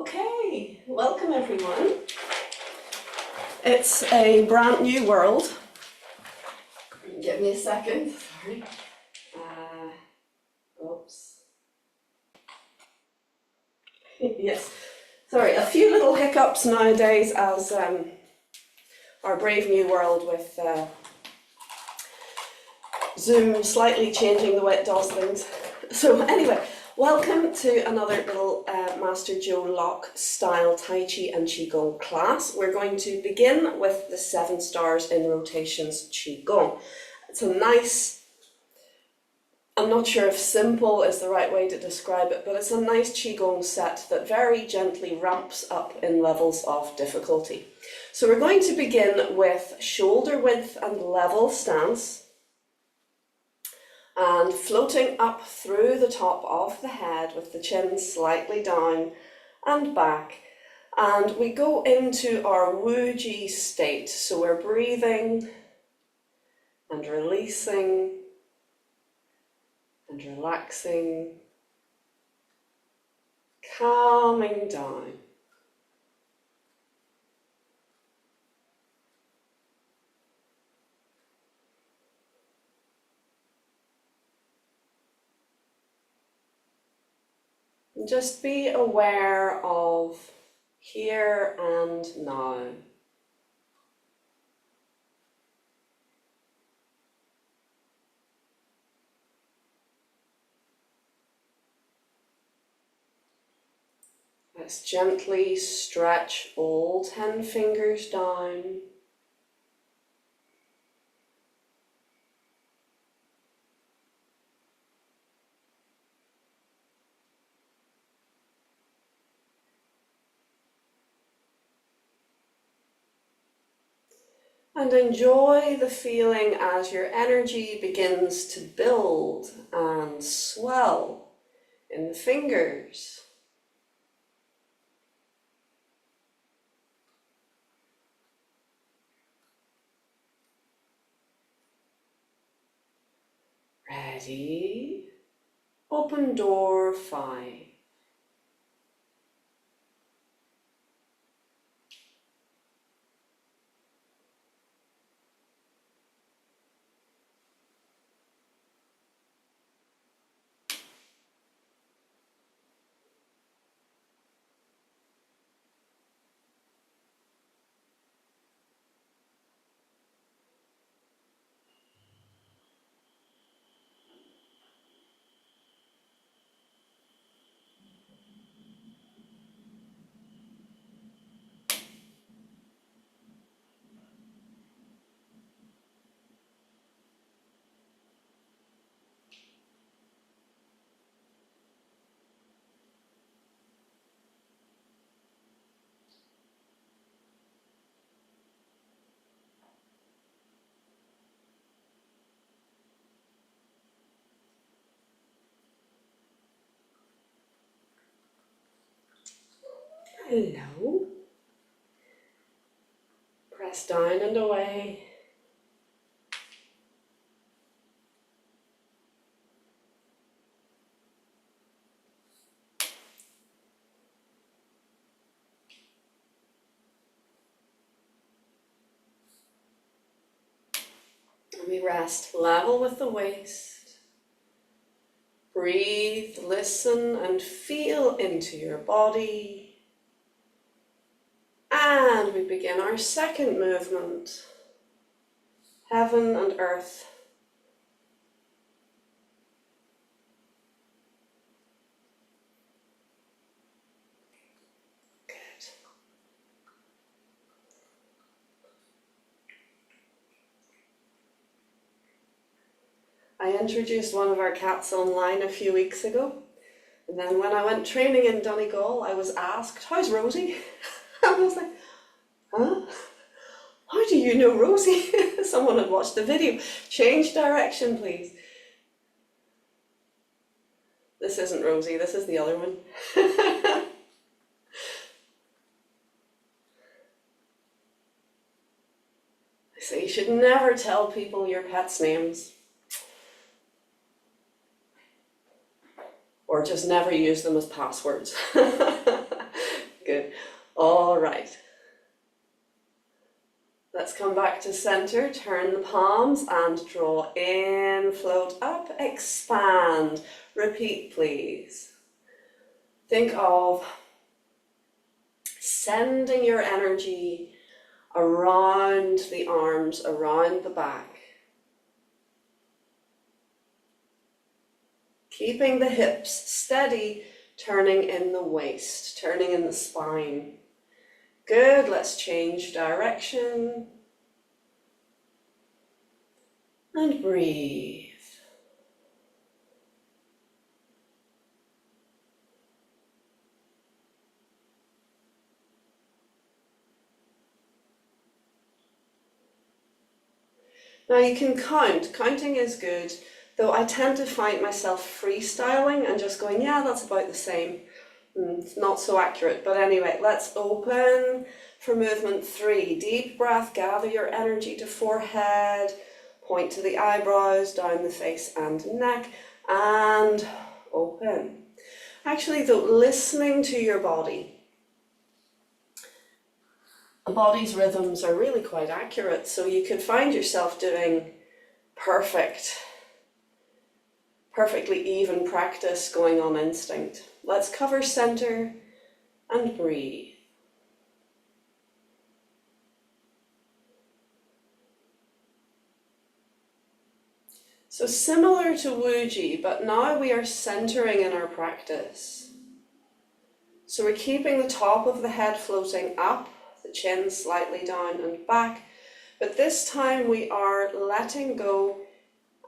Okay, welcome everyone. It's a brand new world. Give me a second, sorry. Oops. Yes, sorry, a few little hiccups nowadays as our brave new world with Zoom slightly changing the way it does things. So anyway, welcome to another little Master Joe Locke style Tai Chi and Qigong class. We're going to begin with the 7 stars in rotations Qigong. It's a nice, I'm not sure if simple is the right way to describe it, but it's a nice Qigong set that very gently ramps up in levels of difficulty. So we're going to begin with shoulder width and level stance, and floating up through the top of the head with the chin slightly down and back. And we go into our Wu-Ji state. So we're breathing and releasing and relaxing, calming down. Just be aware of here and now. Let's gently stretch all 10 fingers down. And enjoy the feeling as your energy begins to build and swell in the fingers. Ready? Open door 5. Hello. Press down and away. And we rest level with the waist. Breathe, listen, and feel into your body. And we begin our second movement, heaven and earth. Good. I introduced one of our cats online a few weeks ago, and then when I went training in Donegal, I was asked, "How's Rosie?" I was like, huh? How do you know Rosie? Someone had watched the video. Change direction, please. This isn't Rosie, this is the other one. So you should never tell people your pets' names. Or just never use them as passwords. Good. All right. Let's come back to center, turn the palms and draw in, float up, expand. Repeat, please. Think of sending your energy around the arms, around the back. Keeping the hips steady, turning in the waist, turning in the spine. Good, let's change direction. And breathe. Now you can count, counting is good, though I tend to find myself freestyling and just going, yeah, that's about the same. It's not so accurate, but anyway, let's open for movement 3. Deep breath, gather your energy to forehead, point to the eyebrows, down the face and neck, and open. Actually though, listening to your body. The body's rhythms are really quite accurate, so you could find yourself doing perfectly even practice going on instinct. Let's cover center and breathe. So similar to Wuji, but now we are centering in our practice. So we're keeping the top of the head floating up, the chin slightly down and back, but this time we are letting go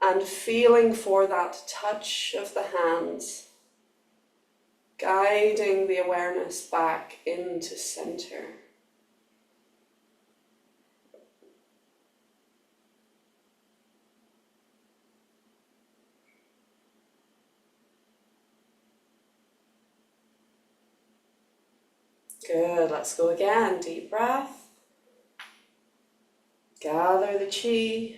and feeling for that touch of the hands, guiding the awareness back into center. Good, let's go again. Deep breath. Gather the chi.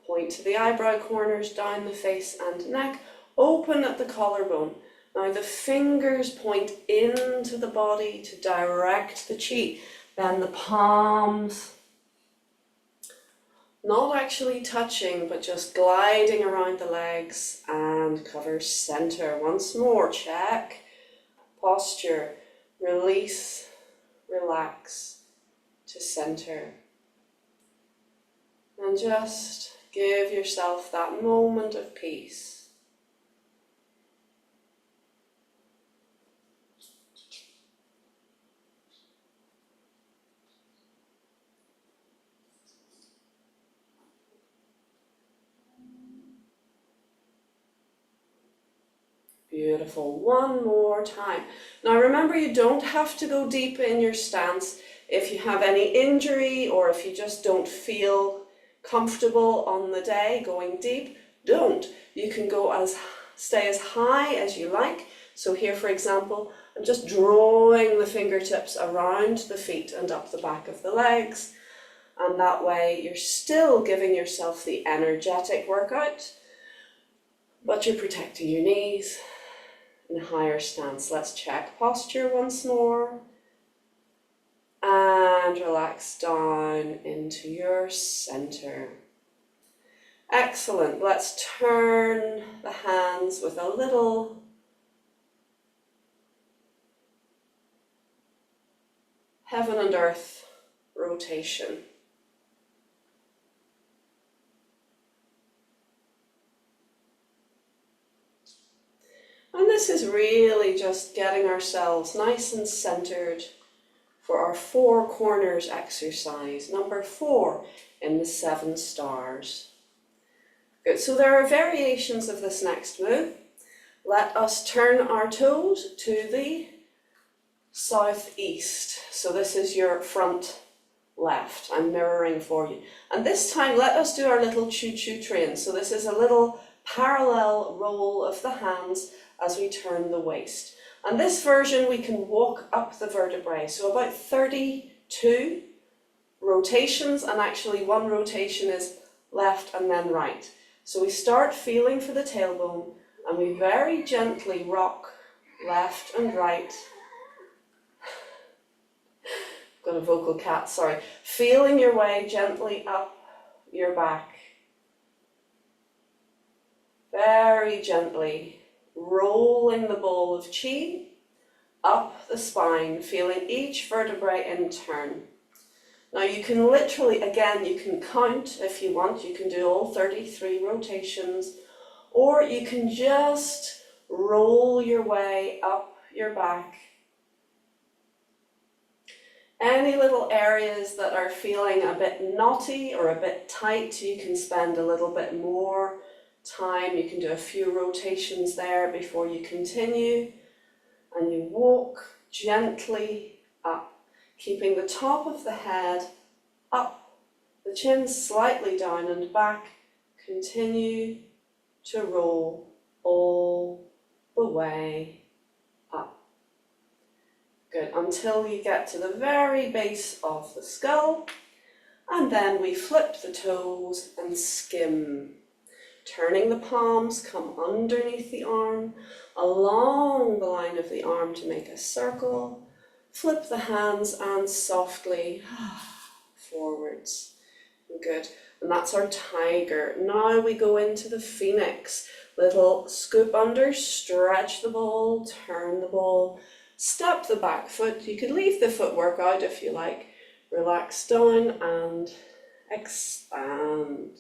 Point to the eyebrow corners, down the face and neck. Open at the collarbone. Now the fingers point into the body to direct the chi. Then the palms, not actually touching, but just gliding around the legs, and cover center. Once more, check. Posture. Release, relax to center. And just give yourself that moment of peace. Beautiful. One more time. Now remember, you don't have to go deep in your stance. If you have any injury or if you just don't feel comfortable on the day going deep, don't. You can stay as high as you like. So here, for example, I'm just drawing the fingertips around the feet and up the back of the legs. And that way you're still giving yourself the energetic workout, but you're protecting your knees. In a higher stance. Let's check posture once more. And relax down into your center. Excellent. Let's turn the hands with a little heaven and earth rotation. And this is really just getting ourselves nice and centered for our 4 corners exercise, number 4 in the 7 stars. Good, so there are variations of this next move. Let us turn our toes to the southeast. So this is your front left. I'm mirroring for you. And this time let us do our little choo-choo train. So this is a little parallel roll of the hands as we turn the waist. And this version we can walk up the vertebrae, so about 32 rotations, and actually one rotation is left and then right. So we start feeling for the tailbone and we very gently rock left and right got a vocal cat, sorry. Feeling your way gently up your back. Very gently rolling the ball of chi up the spine, feeling each vertebrae in turn. Now you can literally, again, you can count if you want, you can do all 33 rotations, or you can just roll your way up your back. Any little areas that are feeling a bit knotty or a bit tight, you can spend a little bit more time. You can do a few rotations there before you continue. And you walk gently up, keeping the top of the head up, the chin slightly down and back. Continue to roll all the way up. Good, until you get to the very base of the skull, and then we flip the toes and skim. Turning the palms, come underneath the arm, along the line of the arm to make a circle. Flip the hands and softly forwards. Good, and that's our tiger. Now we go into the phoenix. Little scoop under, stretch the ball, turn the ball. Step the back foot. You could leave the footwork out if you like. Relax down and expand.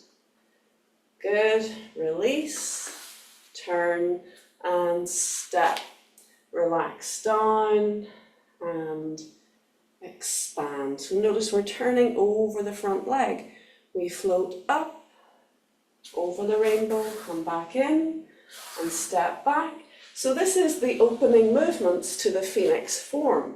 Good. Release, turn and step. Relax down and expand. So notice we're turning over the front leg. We float up over the rainbow, come back in and step back. So this is the opening movements to the phoenix form.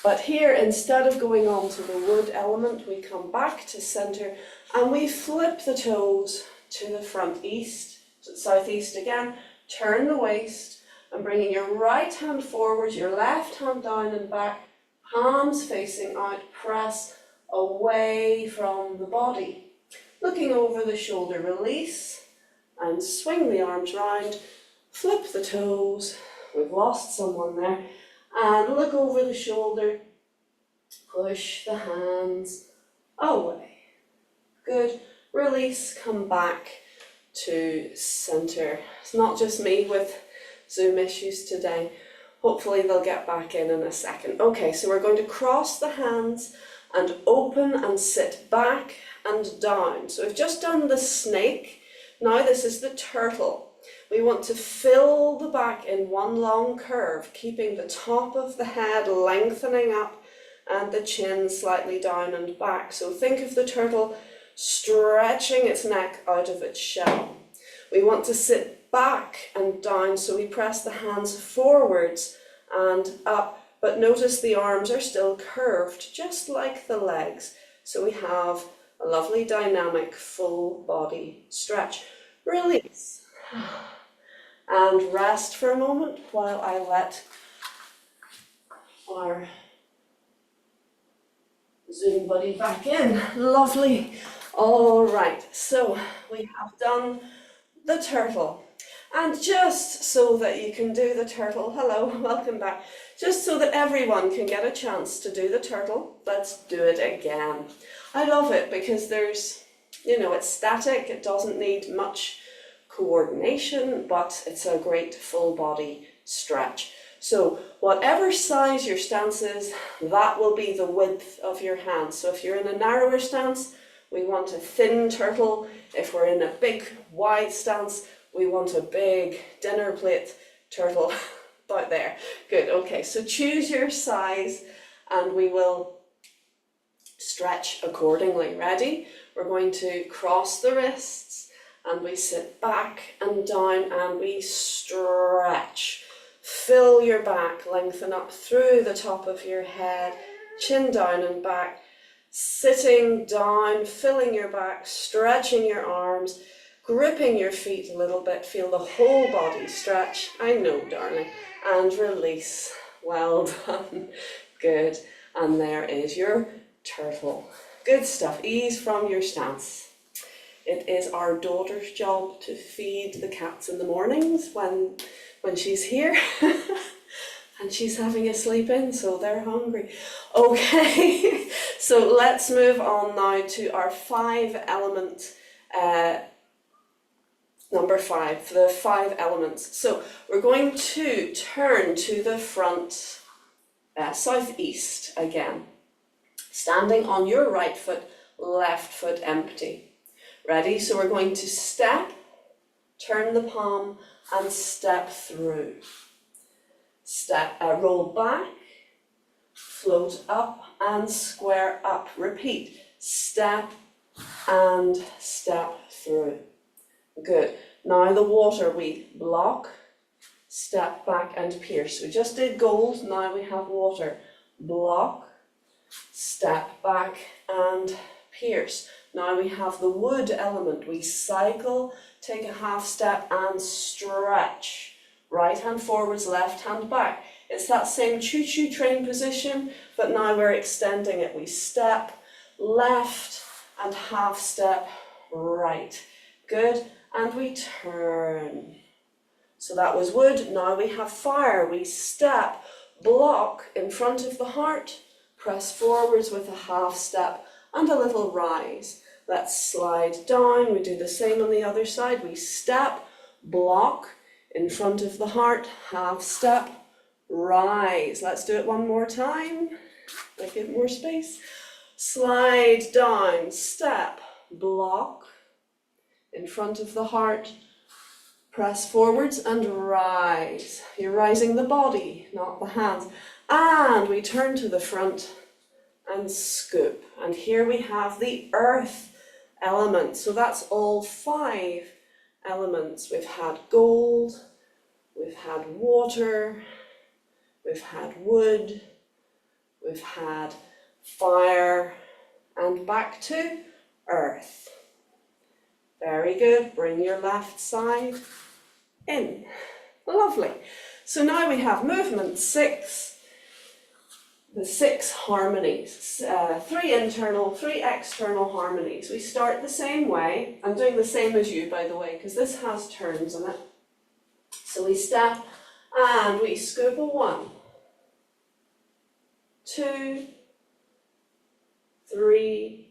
But here, instead of going on to the wood element, we come back to center and we flip the toes to the front east, southeast again. Turn the waist and bringing your right hand forward, your left hand down and back, palms facing out, press away from the body. Looking over the shoulder, release and swing the arms round. Flip the toes, we've lost someone there, and look over the shoulder, push the hands away. Good, release, come back to center. It's not just me with Zoom issues today. Hopefully they'll get back in a second. Okay, so we're going to cross the hands and open and sit back and down. So we've just done the snake, now this is the turtle. We want to fill the back in one long curve, keeping the top of the head lengthening up and the chin slightly down and back. So think of the turtle stretching its neck out of its shell. We want to sit back and down, so we press the hands forwards and up, but notice the arms are still curved, just like the legs. So we have a lovely dynamic full body stretch. Release. And rest for a moment while I let our Zoom buddy back in. Lovely. All right, so we have done the turtle. And just so that you can do the turtle, hello, welcome back. Just so that everyone can get a chance to do the turtle, let's do it again. I love it because there's, it's static, it doesn't need much coordination, but it's a great full body stretch. So whatever size your stance is, that will be the width of your hands. So if you're in a narrower stance, we want a thin turtle. If we're in a big wide stance, we want a big dinner plate turtle out there. Good, okay, so choose your size and we will stretch accordingly. Ready? We're going to cross the wrists and we sit back and down and we stretch. Fill your back, lengthen up through the top of your head, chin down and back, sitting down, filling your back, stretching your arms, gripping your feet a little bit, feel the whole body stretch. I know, darling. And release. Well done. Good. And there is your turtle. Good stuff. Ease from your stance. It is our daughter's job to feed the cats in the mornings when she's here. And Richie's having a sleep in, so they're hungry. Okay, so let's move on now to our 5 element, number 5, the 5 elements. So we're going to turn to the front, southeast again. Standing on your right foot, left foot empty. Ready? So we're going to step, turn the palm, and step through. Step, roll back, float up, and square up. Repeat. Step and step through. Good. Now the water, we block, step back, and pierce. We just did gold, now we have water. Block, step back, and pierce. Now we have the wood element. We cycle, take a half step, and stretch. Right hand forwards, left hand back. It's that same choo-choo train position, but now we're extending it. We step left and half step right. Good. And we turn. So that was wood. Now we have fire. We step, block in front of the heart, press forwards with a half step and a little rise. Let's slide down. We do the same on the other side. We step, block in front of the heart, half step, rise. Let's do it one more time. Make it more space. Slide down, step, block in front of the heart, press forwards and rise. You're rising the body, not the hands. And we turn to the front and scoop. And here we have the earth element. So that's all 5 elements. We've had gold, we've had water, we've had wood, we've had fire, and back to earth. Very good. Bring your left side in. Lovely. So now we have movement 6, the 6 harmonies, 3 internal, 3 external harmonies. We start the same way. I'm doing the same as you, by the way, because this has turns in it. So we step and we scoop a 1, 2, 3,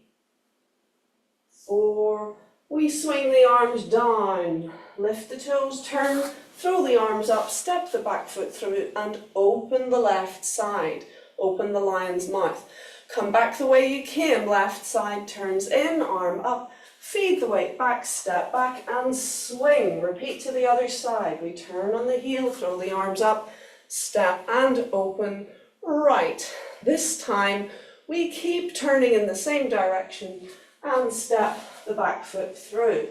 4. We swing the arms down, lift the toes, turn, throw the arms up, step the back foot through and open the left side. Open the lion's mouth. Come back the way you came, left side turns in, arm up, feed the weight back, step back and swing. Repeat to the other side. We turn on the heel, throw the arms up, step and open right. This time we keep turning in the same direction and step the back foot through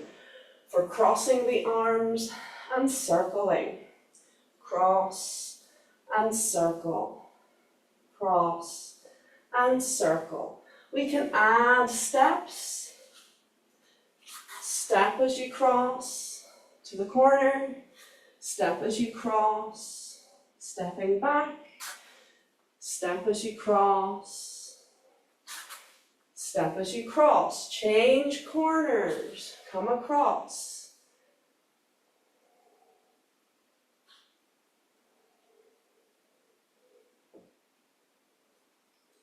for crossing the arms and circling. Cross and circle. Cross and circle. We can add steps. Step as you cross to the corner. Step as you cross. Stepping back. Step as you cross. Step as you cross, change corners, come across.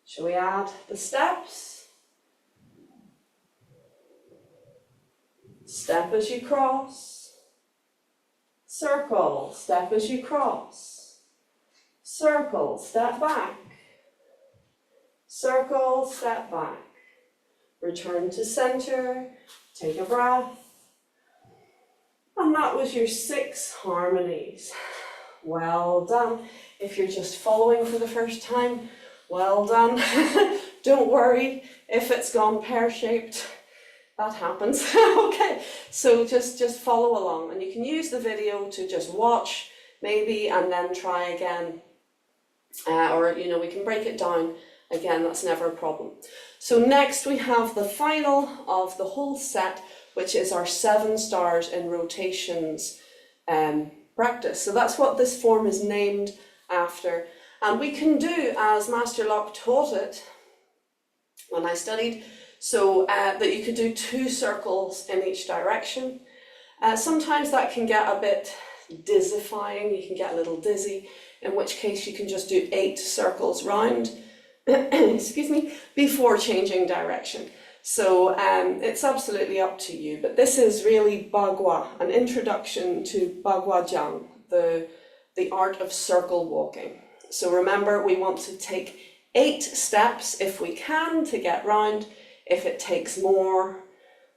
Shall we add the steps? Step as you cross, circle, step as you cross, circle, step back, circle, step back. Return to center, take a breath. And that was your 6 harmonies. Well done. If you're just following for the first time, well done. Don't worry if it's gone pear-shaped. That happens. Okay, so just follow along. And you can use the video to just watch maybe and then try again. Or, we can break it down. Again, that's never a problem. So next we have the final of the whole set, which is our 7 stars in rotations practice. So that's what this form is named after. And we can do as Master Locke taught it when I studied, so that you could do 2 circles in each direction. Sometimes that can get a bit dizzyfying, you can get a little dizzy. in which case you can just do 8 circles round, excuse me, before changing direction. So it's absolutely up to you, but this is really Bagua, an introduction to Baguajang, the art of circle walking. So remember, we want to take 8 steps if we can to get round. If it takes more,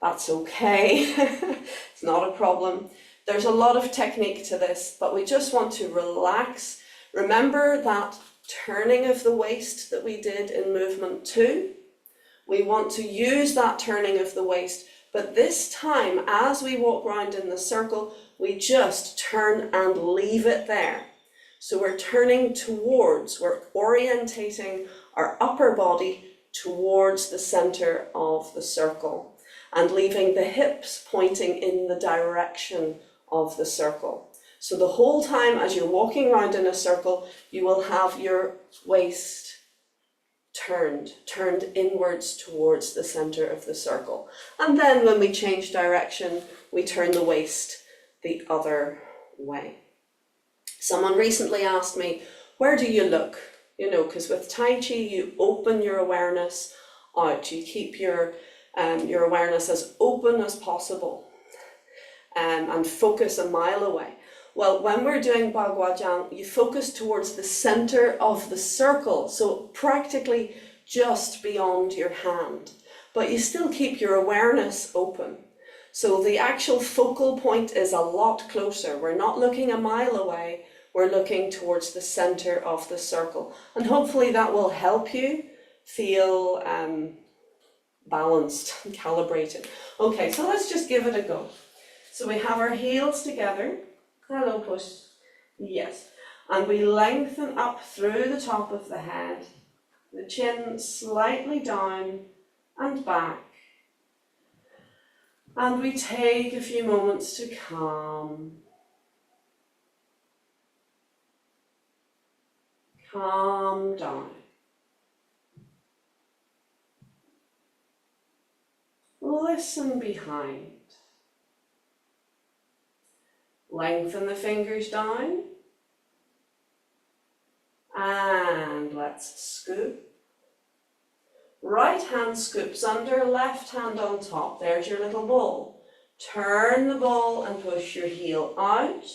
that's okay. It's not a problem. There's a lot of technique to this, but we just want to relax. Remember that turning of the waist that we did in movement 2? We want to use that turning of the waist, but this time, as we walk round in the circle, we just turn and leave it there. So we're turning towards, we're orientating our upper body towards the center of the circle and leaving the hips pointing in the direction of the circle. So the whole time as you're walking around in a circle, you will have your waist turned inwards towards the center of the circle. And then when we change direction, we turn the waist the other way. Someone recently asked me, where do you look? You know, because with Tai Chi, you open your awareness out. You keep your awareness as open as possible and focus a mile away. Well, when we're doing Baguajang, you focus towards the center of the circle, so practically just beyond your hand, but you still keep your awareness open. So the actual focal point is a lot closer. We're not looking a mile away, we're looking towards the center of the circle. And hopefully that will help you feel balanced and calibrated. Okay, so let's just give it a go. So we have our heels together. Hello, push. Yes. And we lengthen up through the top of the head, the chin slightly down and back. And we take a few moments to calm. Calm down. Listen behind. Lengthen the fingers down. And let's scoop. Right hand scoops under, left hand on top. There's your little ball. Turn the ball and push your heel out.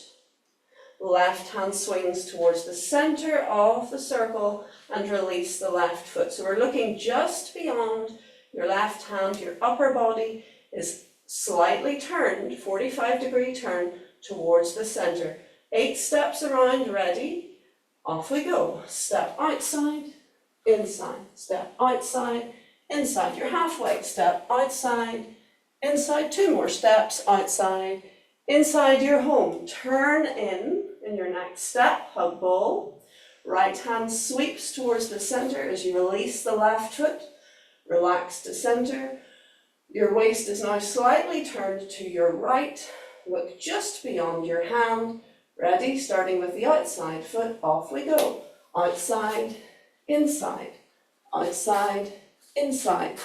Left hand swings towards the center of the circle and release the left foot. So we're looking just beyond your left hand. Your upper body is slightly turned, 45-degree turn towards the center. 8 steps around, ready? Off we go. Step outside, inside. Step outside, inside. You're halfway. Step outside, inside. 2 more steps, outside, inside. You're home. Turn in your next step, hug ball. Right hand sweeps towards the center as you release the left foot. Relax to center. Your waist is now slightly turned to your right. Look just beyond your hand. Ready? Starting with the outside foot. Off we go. Outside, inside. Outside, inside.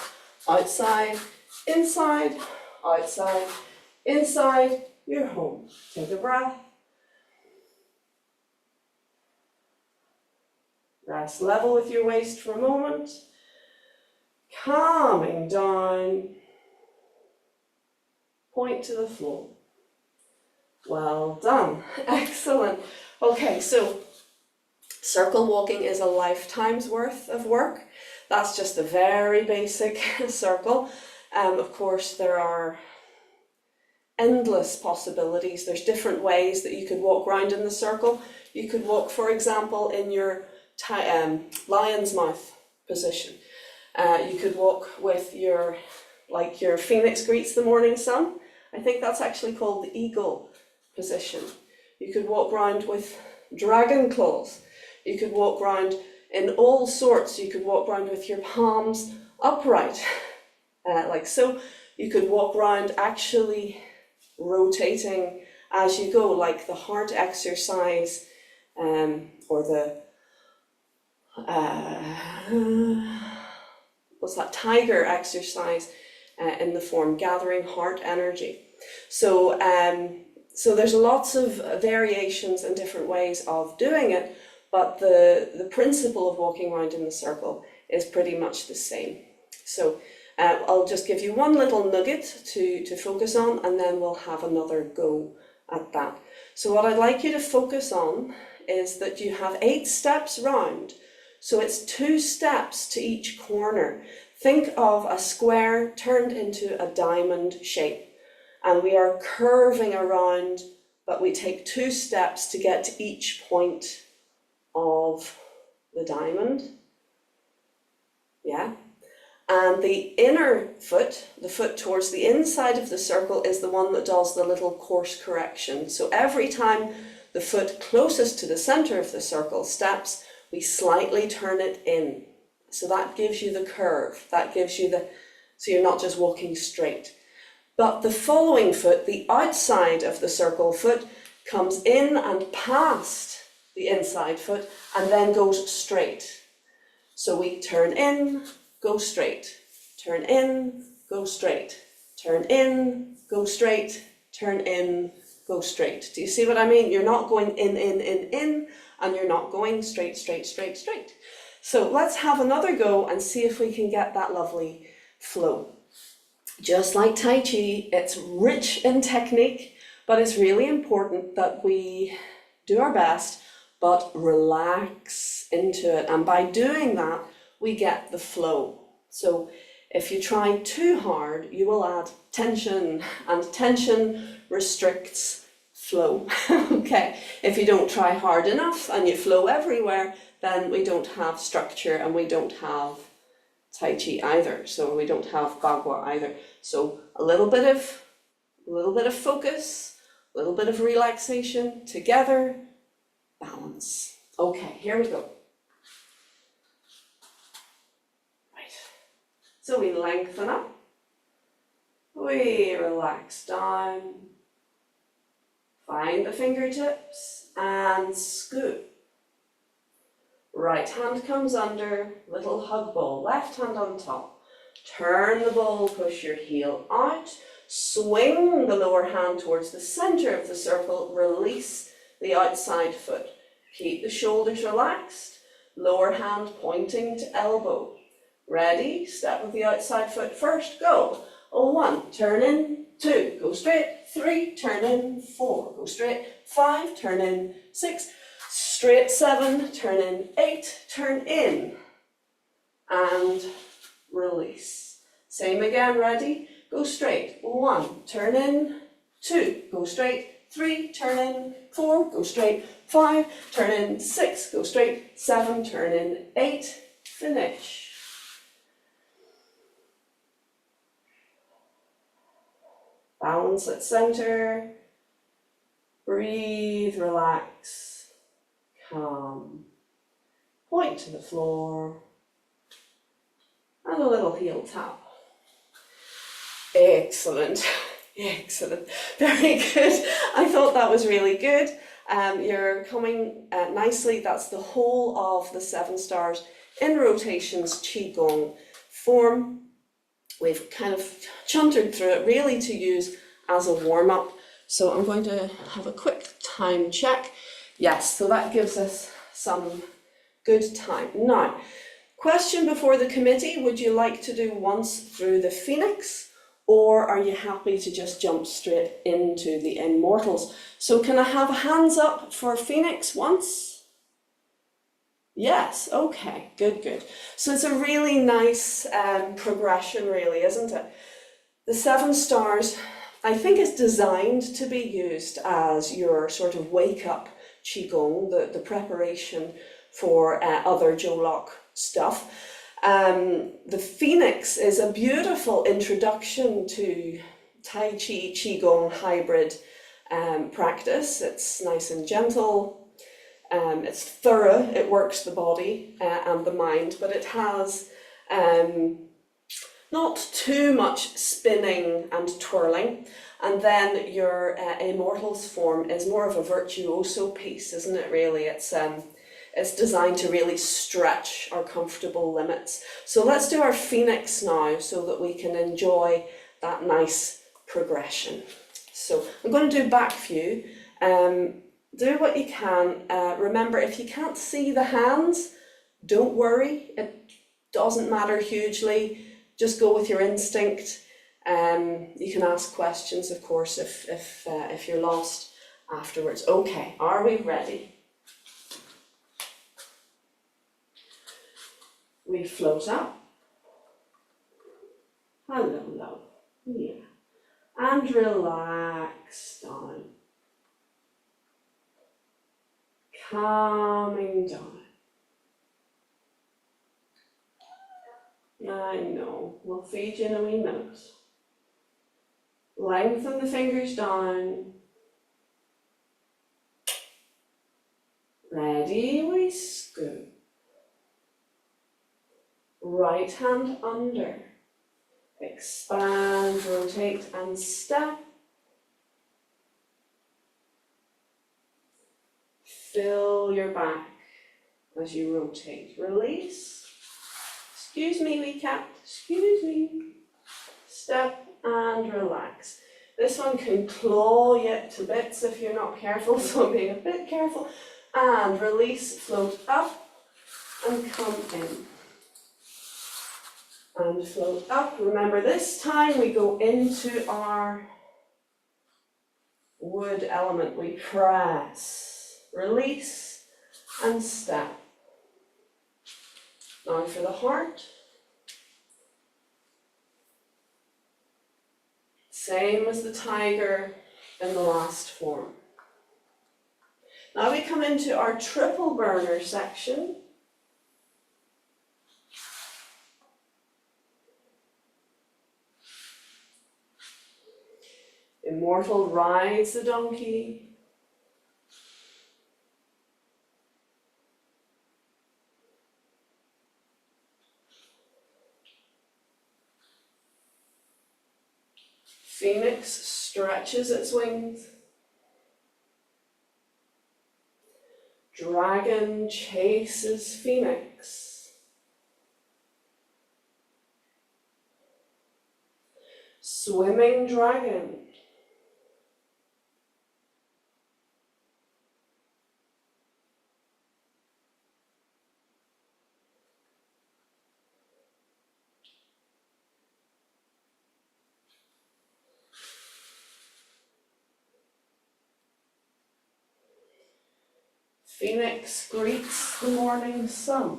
Outside, inside. Outside, inside. You're home. Take a breath. Rest level with your waist for a moment. Calming down. Point to the floor. Well done. Excellent. Okay, so circle walking is a lifetime's worth of work. That's just a very basic circle. Of course, there are endless possibilities. There's different ways that you could walk around in the circle. You could walk, for example, in your lion's mouth position. You could walk with your phoenix greets the morning sun. I think that's actually called the eagle position. You could walk around with dragon claws. You could walk around in all sorts. You could walk around with your palms upright, like so. You could walk around actually rotating as you go, like the heart exercise, or the what's that, tiger exercise, in the form gathering heart energy. So there's lots of variations and different ways of doing it, but the principle of walking around in the circle is pretty much the same. So I'll just give you one little nugget to focus on, and then we'll have another go at that. So what I'd like you to focus on is that you have 8 steps round. So it's 2 steps to each corner. Think of a square turned into a diamond shape, and we are curving around, but we take 2 steps to get to each point of the diamond. Yeah. And the inner foot, the foot towards the inside of the circle, is the one that does the little course correction. So every time the foot closest to the center of the circle steps, we slightly turn it in. So that gives you the curve, that gives you so you're not just walking straight. But the following foot, the outside of the circle foot, comes in and past the inside foot and then goes straight. So we turn in, go straight, turn in, go straight, turn in, go straight, turn in, go straight. Do you see what I mean? You're not going in, and you're not going straight, straight, straight, straight. So let's have another go and see if we can get that lovely flow. Just like Tai Chi, it's rich in technique, but it's really important that we do our best, but relax into it. And by doing that, we get the flow. So if you try too hard, you will add tension, and tension restricts flow. Okay, if you don't try hard enough and you flow everywhere, then we don't have structure and we don't have Tai Chi either. So we don't have Bagua either. So a little bit of focus, a little bit of relaxation together, balance. Okay, here we go. Right. So we lengthen up, we relax down, find the fingertips and scoop. Right hand comes under, little hug ball, left hand on top. Turn the ball, push your heel out, swing the lower hand towards the center of the circle, release the outside foot. Keep the shoulders relaxed, lower hand pointing to elbow. Ready? Step with the outside foot first, go. 1, turn in, 2, go straight, 3, turn in, 4, go straight, 5, turn in, 6, straight, 7, turn in, 8, turn in, and release. Same again, ready? Go straight, 1, turn in, 2, go straight, 3, turn in, 4, go straight, 5, turn in, 6, go straight, 7, turn in, 8, finish. Balance at center, breathe, relax, calm, point to the floor, and a little heel tap. Excellent, excellent, very good. I thought that was really good. You're coming nicely. That's the whole of the 7 stars in rotations Qigong form. We've kind of chuntered through it really to use as a warm-up. So I'm going to have a quick time check. Yes, so that gives us some good time. Now, question before the committee, would you like to do once through the Phoenix, or are you happy to just jump straight into the Immortals? So can I have hands up for Phoenix once? Yes, okay, good, good. So it's a really nice progression really, isn't it? The 7 stars, I think, is designed to be used as your sort of wake-up Qigong, the preparation for other Jolok stuff. The Phoenix is a beautiful introduction to Tai Chi Qigong hybrid practice. It's nice and gentle. It's thorough, it works the body and the mind, but it has not too much spinning and twirling. And then your Immortals form is more of a virtuoso piece, isn't it really? It's designed to really stretch our comfortable limits. So let's do our Phoenix now so that we can enjoy that nice progression. So I'm going to do back view. do what you can. Remember, if you can't see the hands, don't worry. It doesn't matter hugely. Just go with your instinct. You can ask questions, of course, if you're lost afterwards. Okay, are we ready? We float up. Hello, love. Yeah. And relax down. Calming down. I know, we'll feed you in a wee minute. Lengthen the fingers down. Ready, we scoop. Right hand under. Expand, rotate and step. Fill your back as you rotate. Release. Excuse me, wee cat. Excuse me. Step and relax. This one can claw you to bits if you're not careful, so being a bit careful. And release, float up and come in. And float up. Remember, this time we go into our wood element. We press, release and step. Now for the heart. Same as the tiger in the last form. Now we come into our triple burner section. Immortal rides the donkey. Phoenix stretches its wings. Dragon chases Phoenix. Swimming dragon. Phoenix greets the morning sun.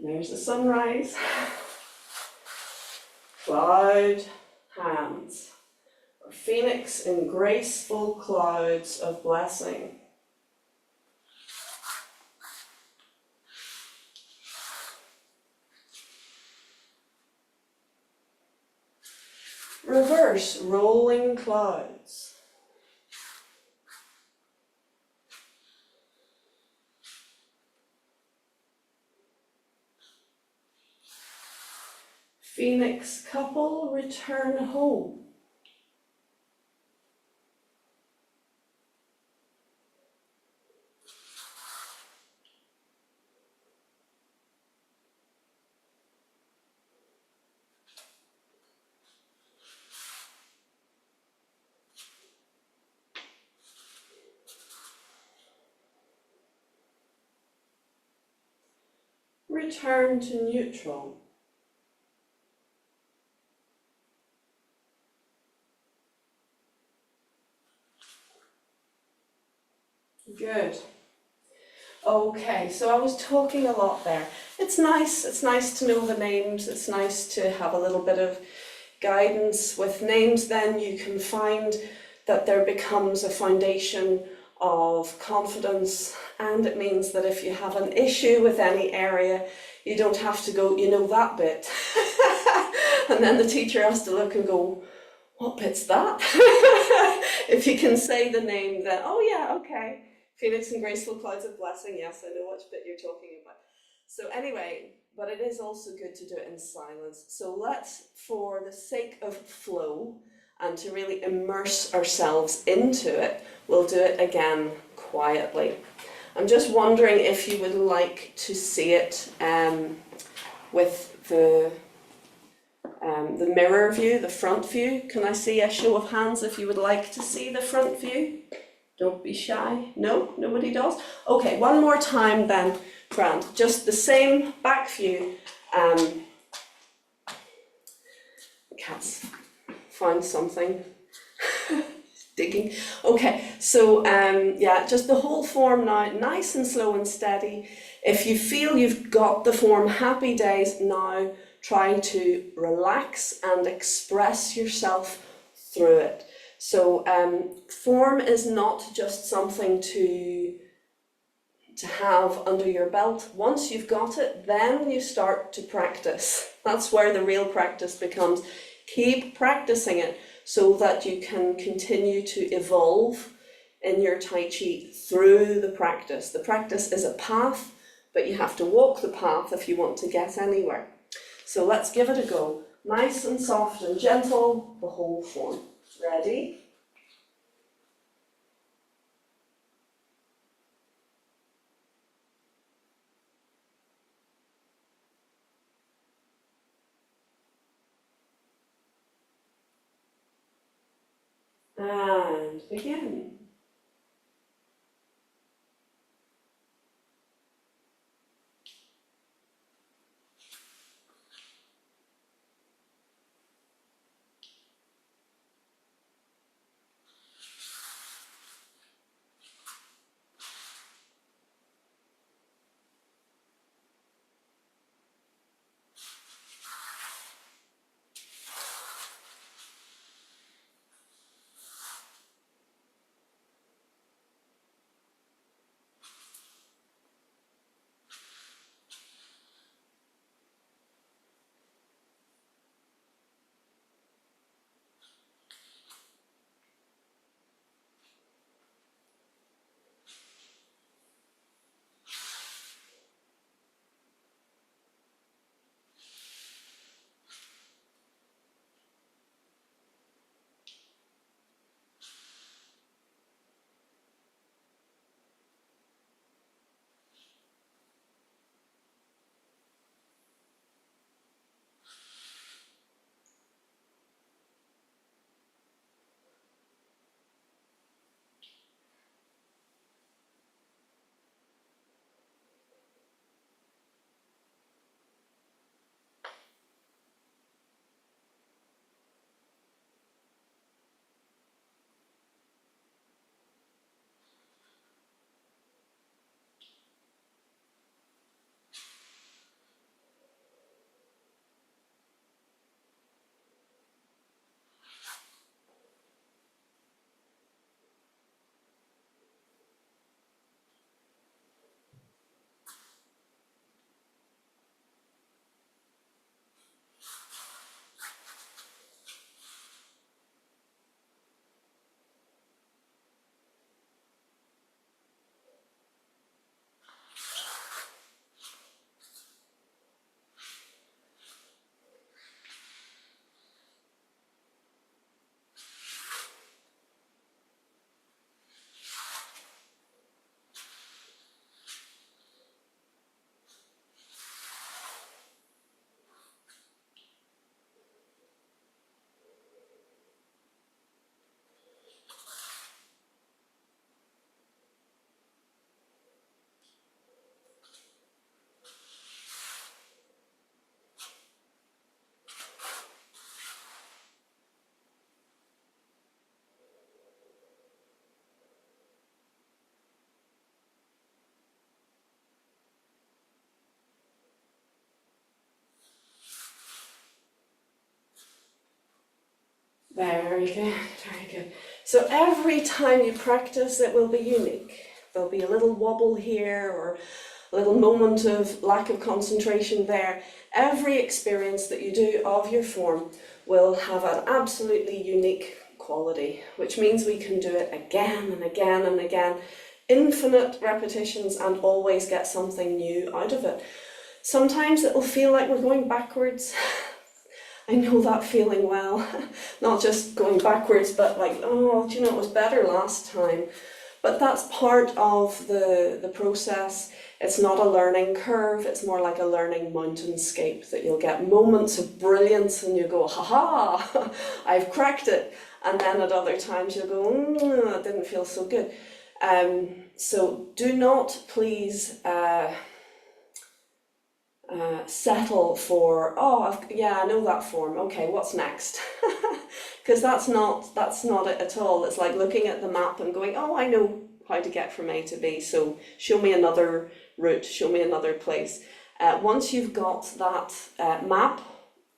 There's the sunrise. Cloud hands. Or Phoenix in graceful clouds of blessing. Reverse rolling clouds. Phoenix couple return home. Return to neutral. Good. Okay, so I was talking a lot there. It's nice to know the names, it's nice to have a little bit of guidance with names. Then you can find that there becomes a foundation of confidence, and it means that if you have an issue with any area, you don't have to go, you know that bit. And then the teacher has to look and go, what bit's that? If you can say the name, then, oh yeah, okay. Phoenix and graceful clouds of blessing, yes, I know which bit you're talking about. So anyway, but it is also good to do it in silence. So let's, for the sake of flow and to really immerse ourselves into it, we'll do it again quietly. I'm just wondering if you would like to see it with the mirror view, the front view. Can I see a show of hands if you would like to see the front view? Don't be shy. No, nobody does? Okay, one more time then, Grant. Just the same back view. Cat's found something. Digging. Okay, so yeah, just the whole form now, nice and slow and steady. If you feel you've got the form, happy days. Now try to relax and express yourself through it. So form is not just something to have under your belt. Once you've got it, then you start to practice. That's where the real practice becomes. Keep practicing it so that you can continue to evolve in your Tai Chi through the practice. The practice is a path, but you have to walk the path if you want to get anywhere. So let's give it a go. Nice and soft and gentle, the whole form. Ready? And begin. Very good, very good. So every time you practice, it will be unique. There'll be a little wobble here or a little moment of lack of concentration there. Every experience that you do of your form will have an absolutely unique quality, which means we can do it again and again and again, infinite repetitions, and always get something new out of it. Sometimes it will feel like we're going backwards. I know that feeling well, not just going backwards, but like, oh, do you know, it was better last time. But that's part of the process. It's not a learning curve, it's more like a learning mountainscape, that you'll get moments of brilliance and you go, ha, I've cracked it. And then at other times you'll go, it didn't feel so good. So do not please settle for, yeah, I know that form, okay, what's next? Because that's not it at all. It's like looking at the map and going, oh, I know how to get from A to B, so show me another route, show me another place. Once you've got that map,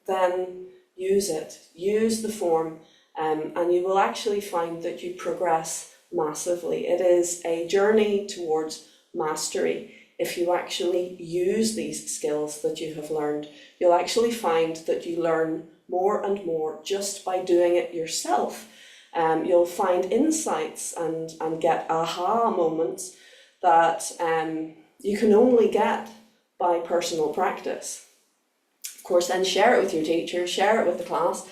then use it, use the form, and you will actually find that you progress massively. It is a journey towards mastery. If you actually use these skills that you have learned, you'll actually find that you learn more and more just by doing it yourself. You'll find insights and get aha moments that you can only get by personal practice. Of course, then share it with your teacher, share it with the class,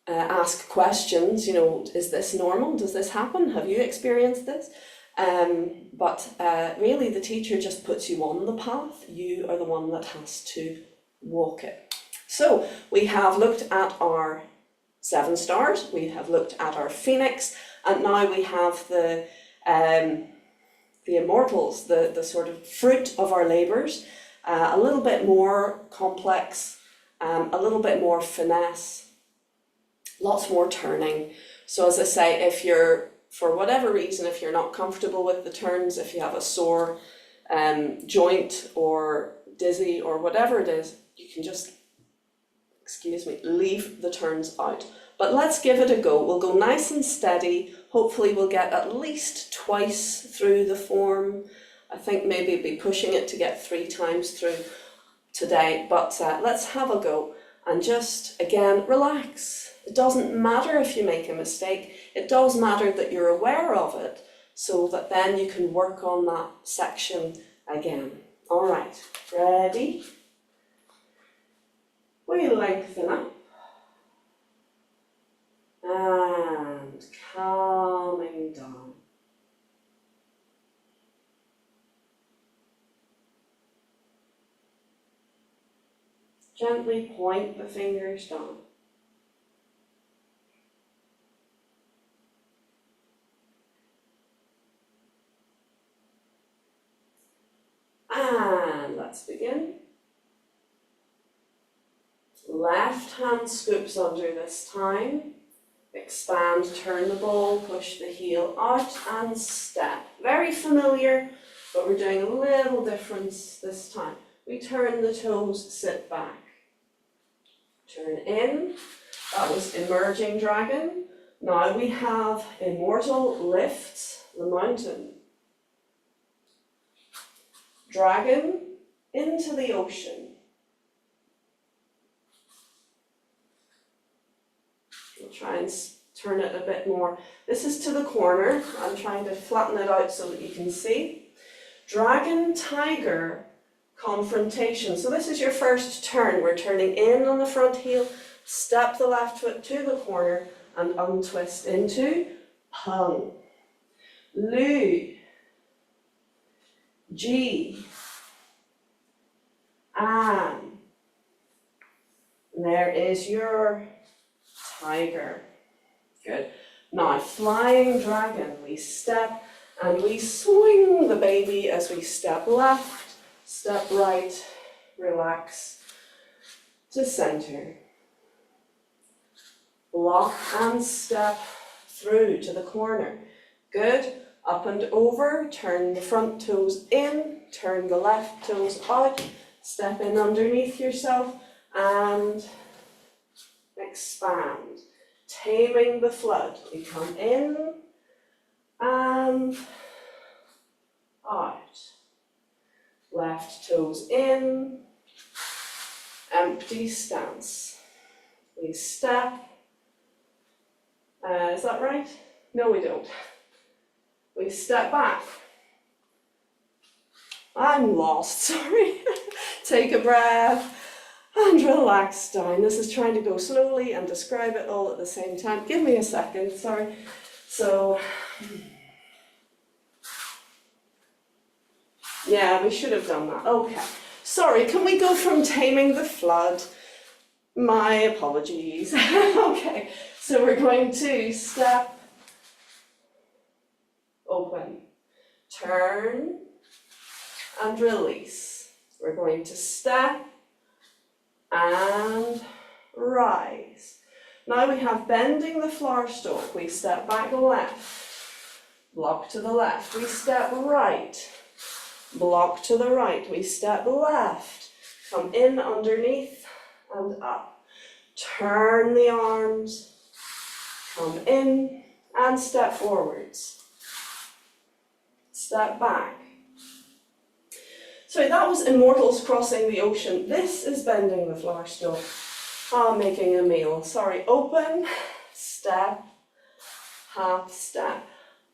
ask questions, is this normal? Does this happen? Have you experienced this? But really the teacher just puts you on the path. You are the one that has to walk it. So we have looked at our 7 stars, we have looked at our phoenix, and now we have the immortals, the sort of fruit of our labours, a little bit more complex, a little bit more finesse, lots more turning. So as I say, if you're, for whatever reason, if you're not comfortable with the turns, if you have a sore joint or dizzy or whatever it is, you can just, leave the turns out. But let's give it a go. We'll go nice and steady. Hopefully we'll get at least twice through the form. I think maybe be pushing it to get 3 times through today, but let's have a go and just, again, relax. It doesn't matter if you make a mistake. It does matter that you're aware of it, so that then you can work on that section again. All right, ready? We lengthen up and calming down. Gently point the fingers down. And let's begin. Left hand scoops under this time. Expand, turn the ball, push the heel out and step. Very familiar, but we're doing a little difference this time. We turn the toes, sit back. Turn in. That was emerging dragon. Now we have immortal lifts the mountain. Dragon into the ocean. We'll try and turn it a bit more. This is to the corner. I'm trying to flatten it out so that you can see. Dragon, tiger, confrontation. So this is your first turn. We're turning in on the front heel, step the left foot to the corner and untwist into pung. Lu, G, An. There is your tiger. Good. Now, flying dragon. We step and we swing the baby as we step left, step right, relax to center. Block and step through to the corner. Good. Up and over, turn the front toes in, turn the left toes out, step in underneath yourself and expand. Taming the flood. We come in and out. Left toes in, empty stance. We step. Is that right? No, we don't. We step back. I'm lost, sorry. Take a breath and relax down. This is trying to go slowly and describe it all at the same time. Give me a second, sorry. So, yeah, we should have done that. Okay. Sorry, can we go from taming the flood? My apologies. Okay, so we're going to step, open, turn, and release. We're going to step and rise. Now we have bending the flower stalk. We step back left, block to the left. We step right, block to the right. We step left, come in underneath and up. Turn the arms, come in and step forwards. Step back. So that was Immortals crossing the ocean. This is bending the flower stalk. Making a meal. Sorry, open, step, half step.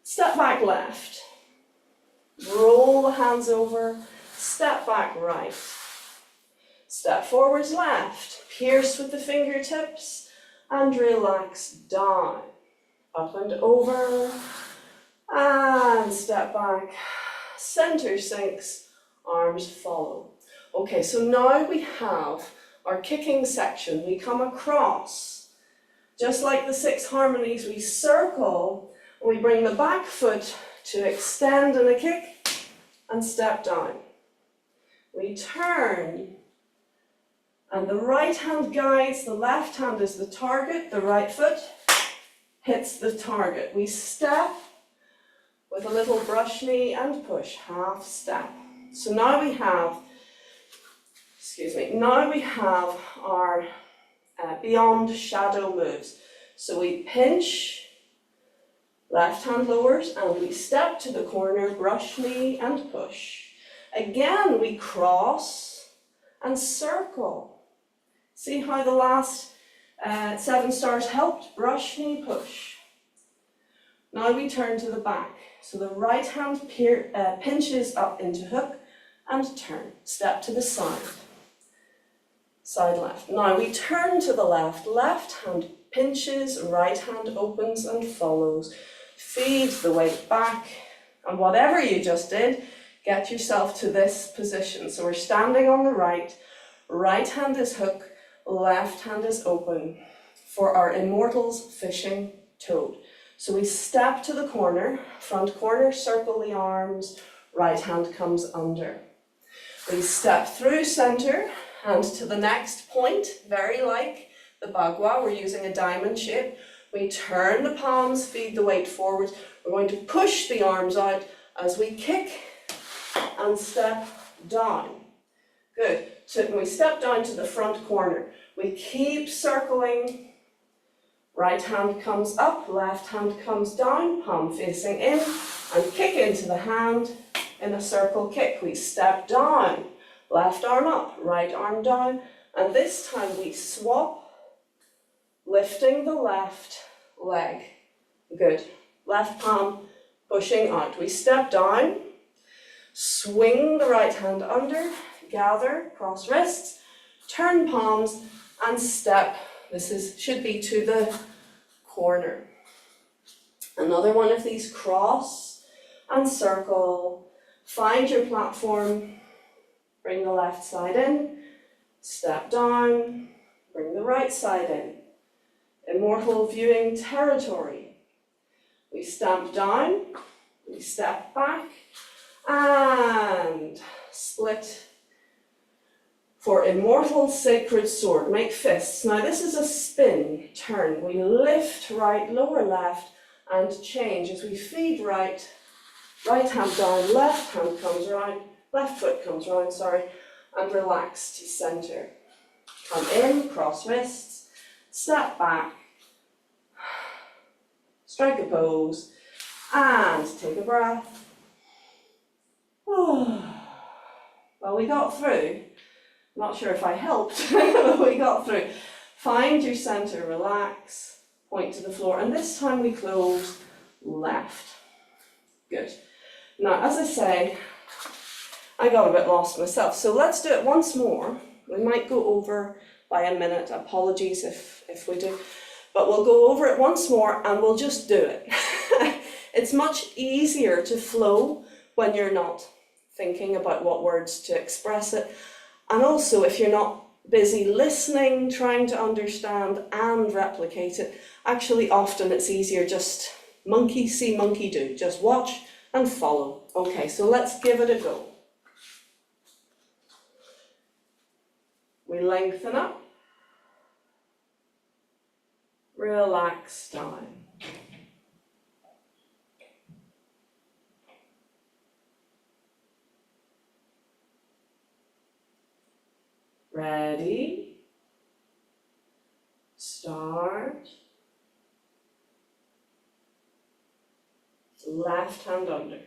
Step back left. Roll the hands over, step back right. Step forwards left, pierce with the fingertips and relax down. Up and over, and step back. Center sinks, arms follow. Okay, so now we have our kicking section. We come across, just like the 6 harmonies, we circle, and we bring the back foot to extend in a kick and step down. We turn, and the right hand guides, the left hand is the target, the right foot hits the target. We step with a little brush knee and push, half step. So now we have, now we have our beyond shadow moves. So we pinch, left hand lowers, and we step to the corner, brush knee and push. Again, we cross and circle. See how the last 7 stars helped? Brush, knee, push. Now we turn to the back. So the right hand pinches up into hook and turn. Step to the side. Side left. Now we turn to the left. Left hand pinches, right hand opens and follows. Feed the weight back. And whatever you just did, get yourself to this position. So we're standing on the right. Right hand is hook. Left hand is open for our Immortals fishing toad. So we step to the corner, front corner, circle the arms, right hand comes under. We step through center and to the next point, very like the bagua, we're using a diamond shape. We turn the palms, feed the weight forward. We're going to push the arms out as we kick and step down. Good. So when we step down to the front corner, we keep circling. Right hand comes up, left hand comes down, palm facing in, and kick into the hand in a circle kick. We step down, left arm up, right arm down, and this time we swap, lifting the left leg. Good. Left palm pushing out. We step down, swing the right hand under, gather, cross wrists, turn palms, and step. This should be to the corner. Another one of these, cross and circle. Find your platform, bring the left side in, step down, bring the right side in. Immortal viewing territory. We stamp down, we step back, and split. For Immortal Sacred Sword, make fists. Now this is a spin, turn. We lift right, lower left, and change. As we feed right, right hand down, left hand comes round, left foot comes round, and relax to center. Come in, cross wrists, step back, strike a pose, and take a breath. Well, we got through. Not sure if I helped, but we got through. Find your center, relax, point to the floor, and this time we close left. Good. Now, as I say, I got a bit lost myself, so let's do it once more. We might go over by a minute, apologies if we do, but we'll go over it once more and we'll just do it. It's much easier to flow when you're not thinking about what words to express it. And also, if you're not busy listening, trying to understand and replicate it, actually often it's easier just monkey see, monkey do. Just watch and follow. Okay, so let's give it a go. We lengthen up, relax down. Ready, start. Left hand under.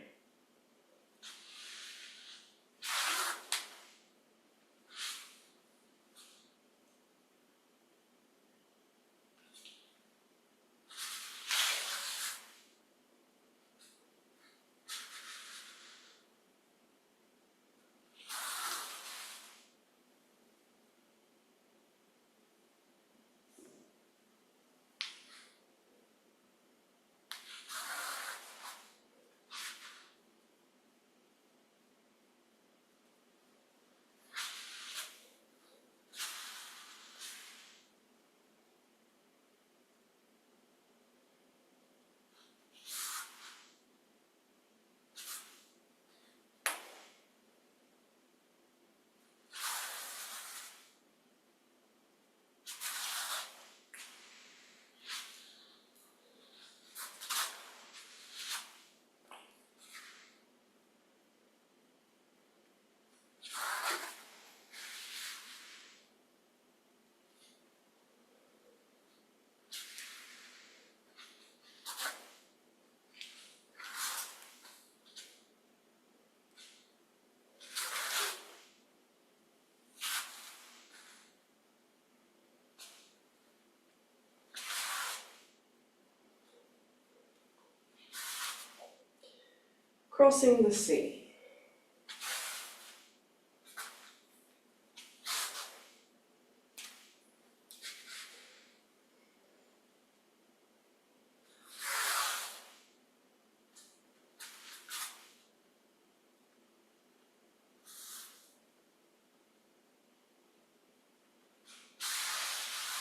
Crossing the sea.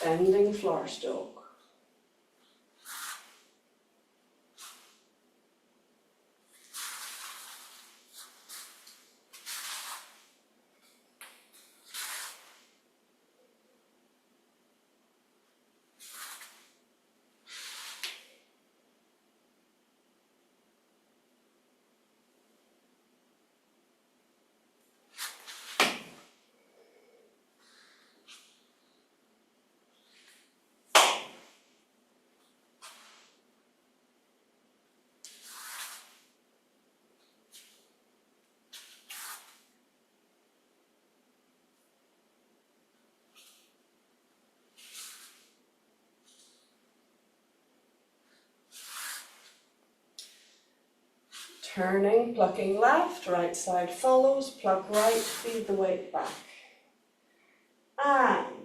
Bending floor stroke. Turning, plucking left, right side follows, pluck right, feed the weight back. And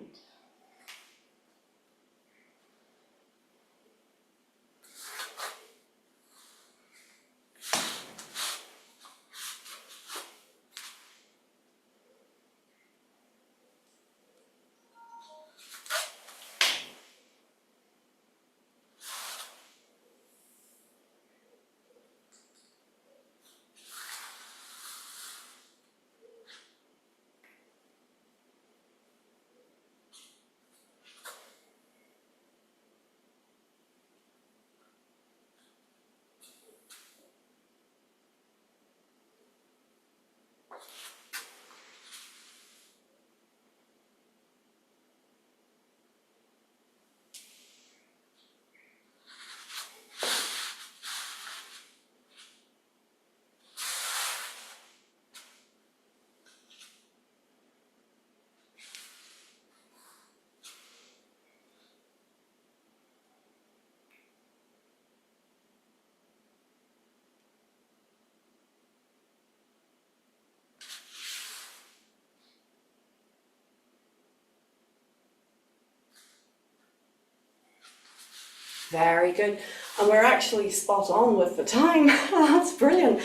Very good. And we're actually spot on with the time. That's brilliant.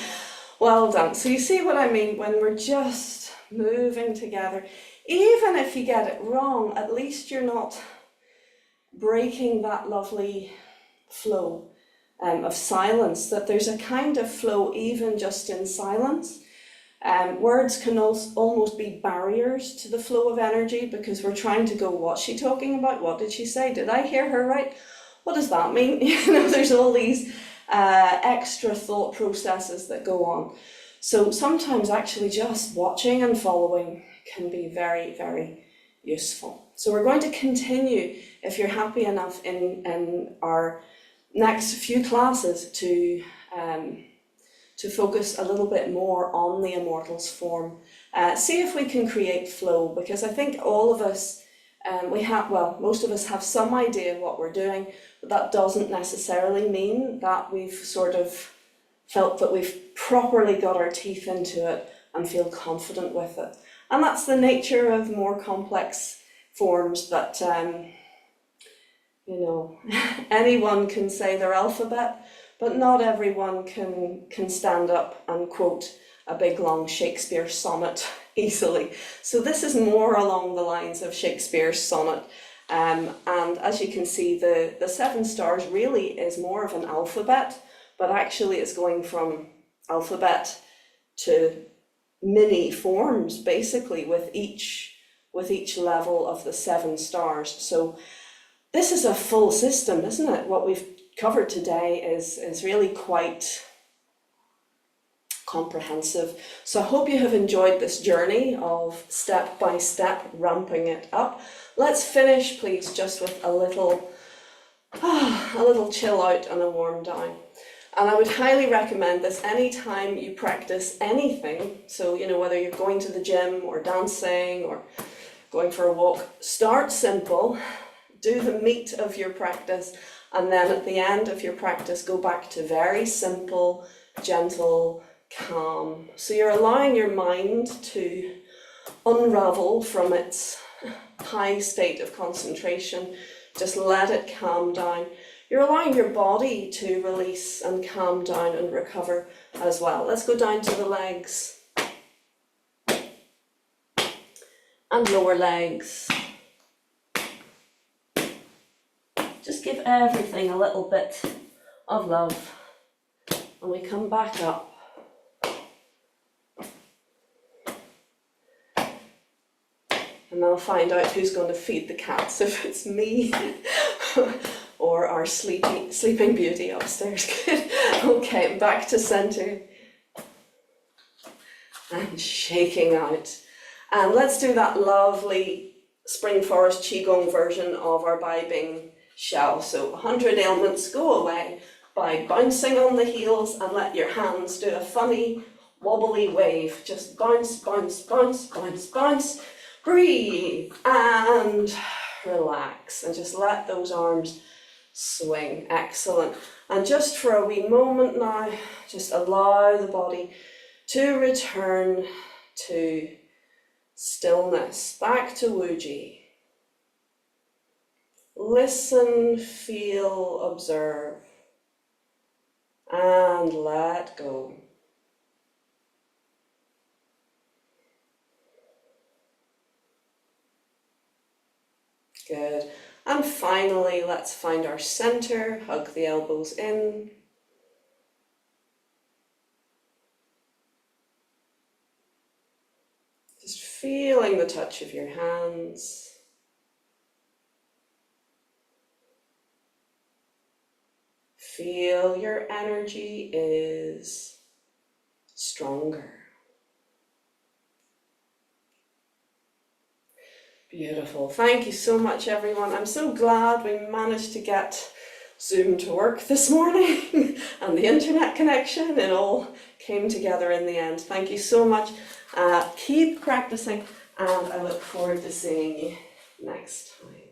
Well done. So you see what I mean when we're just moving together. Even if you get it wrong, at least you're not breaking that lovely flow of silence, that there's a kind of flow even just in silence. Words can almost be barriers to the flow of energy because we're trying to go, what's she talking about? What did she say? Did I hear her right? What does that mean? You know, there's all these extra thought processes that go on. So sometimes actually just watching and following can be very, very useful. So we're going to continue, if you're happy enough, in our next few classes to focus a little bit more on the Immortals form. See if we can create flow, because I think all of us, most of us have some idea of what we're doing, but that doesn't necessarily mean that we've sort of felt that we've properly got our teeth into it and feel confident with it. And that's the nature of more complex forms that, you know, anyone can say their alphabet, but not everyone can stand up and quote a big long Shakespeare sonnet easily. So this is more along the lines of Shakespeare's sonnet. And as you can see, the 7 stars really is more of an alphabet, but actually it's going from alphabet to mini forms, basically, with each level of the 7 stars. So this is a full system, isn't it? What we've covered today is really quite comprehensive. So I hope you have enjoyed this journey of step by step ramping it up. Let's finish, please, just with a little chill out and a warm down. And I would highly recommend this anytime you practice anything. So, you know, whether you're going to the gym or dancing or going for a walk, start simple, do the meat of your practice, and then at the end of your practice, go back to very simple, gentle, calm. So you're allowing your mind to unravel from its high state of concentration. Just let it calm down. You're allowing your body to release and calm down and recover as well. Let's go down to the legs and lower legs. Just give everything a little bit of love, and we come back up. And I'll find out who's going to feed the cats, if it's me or our sleeping beauty upstairs. Good. Okay, back to center. And shaking out. And let's do that lovely Spring Forest Qigong version of our Bai Bing shell. So 100 ailments go away by bouncing on the heels, and let your hands do a funny wobbly wave. Just bounce, bounce, bounce, bounce, bounce. Breathe and relax, and just let those arms swing. Excellent. And just for a wee moment now, just allow the body to return to stillness, back to Wuji. Listen, feel, observe, and let go. Good. And finally, let's find our center, hug the elbows in. Just feeling the touch of your hands. Feel your energy is stronger. Beautiful. Thank you so much, everyone. I'm so glad we managed to get Zoom to work this morning and the internet connection. It all came together in the end. Thank you so much. Keep practicing, and I look forward to seeing you next time.